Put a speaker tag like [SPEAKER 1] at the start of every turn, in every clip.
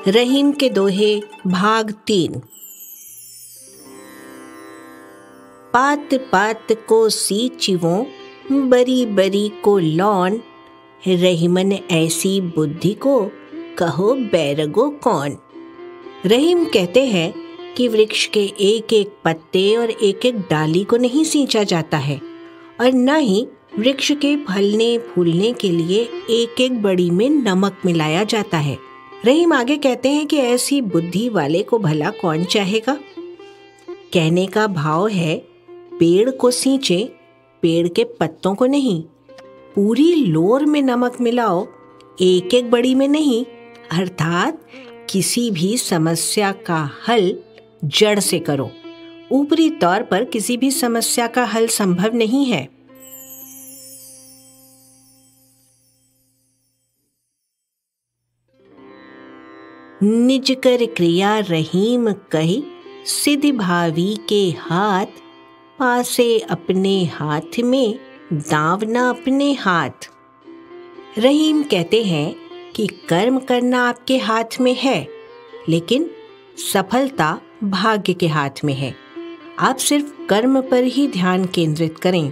[SPEAKER 1] रहीम के दोहे भाग 3। पात पात को सींचिवो, बरी बरी को लौन, रहीमन ऐसी बुद्धि को, कहो बैरगो कौन। रहीम कहते हैं कि वृक्ष के एक एक पत्ते और एक एक डाली को नहीं सींचा जाता है, और न ही वृक्ष के फलने फूलने के लिए एक एक बड़ी में नमक मिलाया जाता है। रहीम आगे कहते हैं कि ऐसी बुद्धि वाले को भला कौन चाहेगा। कहने का भाव है, पेड़ को सींचे, पेड़ के पत्तों को नहीं। पूरी लोर में नमक मिलाओ, एक एक बड़ी में नहीं। अर्थात किसी भी समस्या का हल जड़ से करो। ऊपरी तौर पर किसी भी समस्या का हल संभव नहीं है। निज कर क्रिया रहीम कही, सिद्धि भावी के हाथ, पासे अपने हाथ में, दांव न अपने हाथ। रहीम कहते हैं कि कर्म करना आपके हाथ में है, लेकिन सफलता भाग्य के हाथ में है। आप सिर्फ कर्म पर ही ध्यान केंद्रित करें,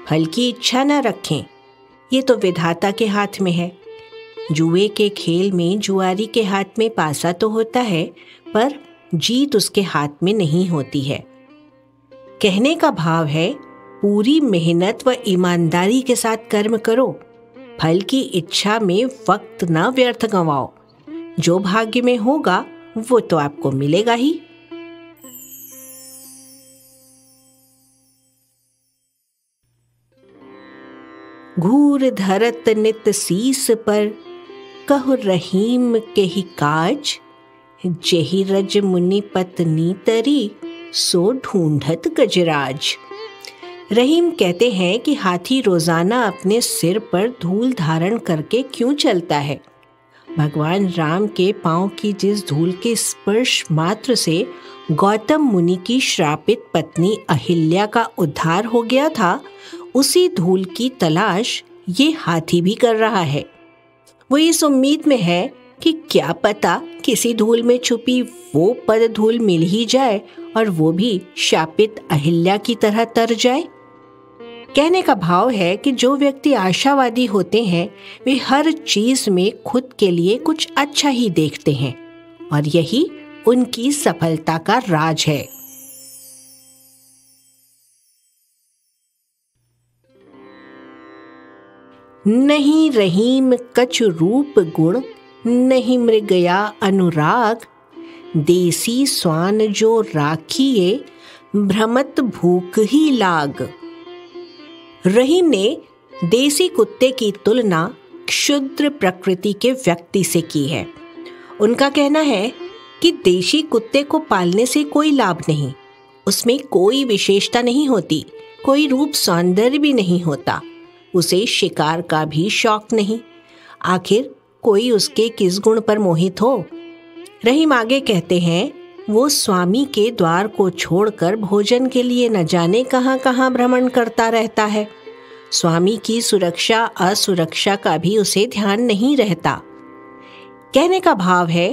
[SPEAKER 1] फल की इच्छा न रखें। ये तो विधाता के हाथ में है। जुए के खेल में जुआरी के हाथ में पासा तो होता है, पर जीत उसके हाथ में नहीं होती है। कहने का भाव है, पूरी मेहनत व ईमानदारी के साथ कर्म करो, फल की इच्छा में वक्त न व्यर्थ गंवाओ। जो भाग्य में होगा वो तो आपको मिलेगा ही। घूर धरत नित सीस पर, कहु रहीम के ही काज, जेहि रज मुनि पत्नी तरी, सो ढूंढत गजराज। रहीम कहते हैं कि हाथी रोजाना अपने सिर पर धूल धारण करके क्यों चलता है। भगवान राम के पांव की जिस धूल के स्पर्श मात्र से गौतम मुनि की श्रापित पत्नी अहिल्या का उद्धार हो गया था, उसी धूल की तलाश ये हाथी भी कर रहा है। वो इस उम्मीद में है कि क्या पता किसी धूल में छुपी वो पद धूल मिल ही जाए और वो भी शापित अहिल्या की तरह तर जाए। कहने का भाव है कि जो व्यक्ति आशावादी होते हैं, वे हर चीज में खुद के लिए कुछ अच्छा ही देखते हैं, और यही उनकी सफलता का राज है। नहीं रहीम कछु रूप गुण, नहीं मृगया अनुराग, देसी स्वान जो राखिए, भ्रमत भूख ही लाग। रहीम ने देसी कुत्ते की तुलना क्षुद्र प्रकृति के व्यक्ति से की है। उनका कहना है कि देशी कुत्ते को पालने से कोई लाभ नहीं, उसमें कोई विशेषता नहीं होती, कोई रूप सौंदर्य भी नहीं होता, उसे शिकार का भी शौक नहीं। आखिर कोई उसके किस गुण पर मोहित हो। रहीम आगे कहते हैं, वो स्वामी के द्वार को छोड़कर भोजन के लिए न जाने कहां कहां भ्रमण करता रहता है। स्वामी की सुरक्षा असुरक्षा का भी उसे ध्यान नहीं रहता। कहने का भाव है,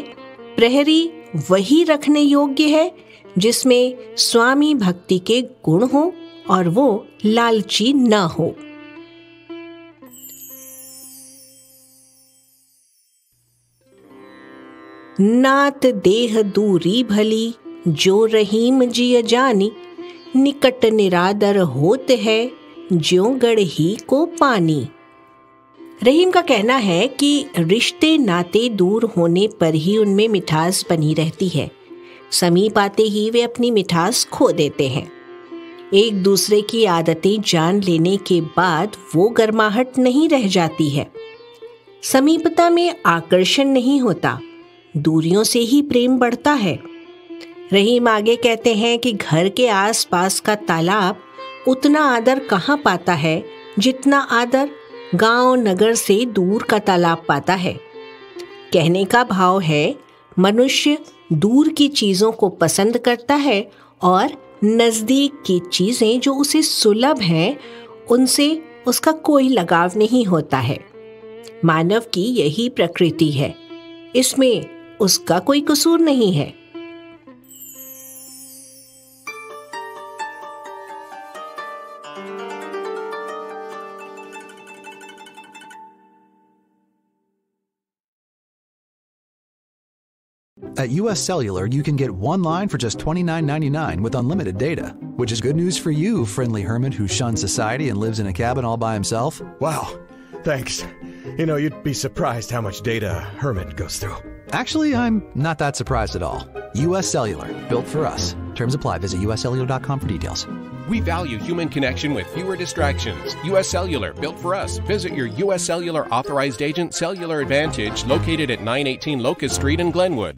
[SPEAKER 1] प्रहरी वही रखने योग्य है जिसमें स्वामी भक्ति के गुण हो और वो लालची न हो। नात देह दूरी भली, जो रहीम जिय जानी, निकट निरादर होत है, ज्यों गढ़ही को पानी। रहीम का कहना है कि रिश्ते नाते दूर होने पर ही उनमें मिठास बनी रहती है, समीप आते ही वे अपनी मिठास खो देते हैं। एक दूसरे की आदतें जान लेने के बाद वो गर्माहट नहीं रह जाती है। समीपता में आकर्षण नहीं होता, दूरियों से ही प्रेम बढ़ता है। रहीम आगे कहते हैं कि घर के आसपास का तालाब उतना आदर कहाँ पाता है जितना आदर गांव नगर से दूर का तालाब पाता है। कहने का भाव है, मनुष्य दूर की चीज़ों को पसंद करता है और नज़दीक की चीज़ें जो उसे सुलभ हैं उनसे उसका कोई लगाव नहीं होता है। मानव की यही प्रकृति है, इसमें उसका कोई कसूर नहीं है।
[SPEAKER 2] At US Cellular, you can get one line for just $29.99 with unlimited data, which is good news for you, friendly hermit who shuns society and lives in a cabin all by himself.
[SPEAKER 3] Wow, thanks. You know, you'd be surprised how much data a hermit goes through.
[SPEAKER 2] Actually, I'm not that surprised at all. US Cellular, built for us. Terms apply. Visit uscellular.com for details.
[SPEAKER 4] We value human connection with fewer distractions. U.S. Cellular, built for us. Visit your U.S. Cellular authorized agent, Cellular Advantage, located at 918 Locust Street in Glenwood.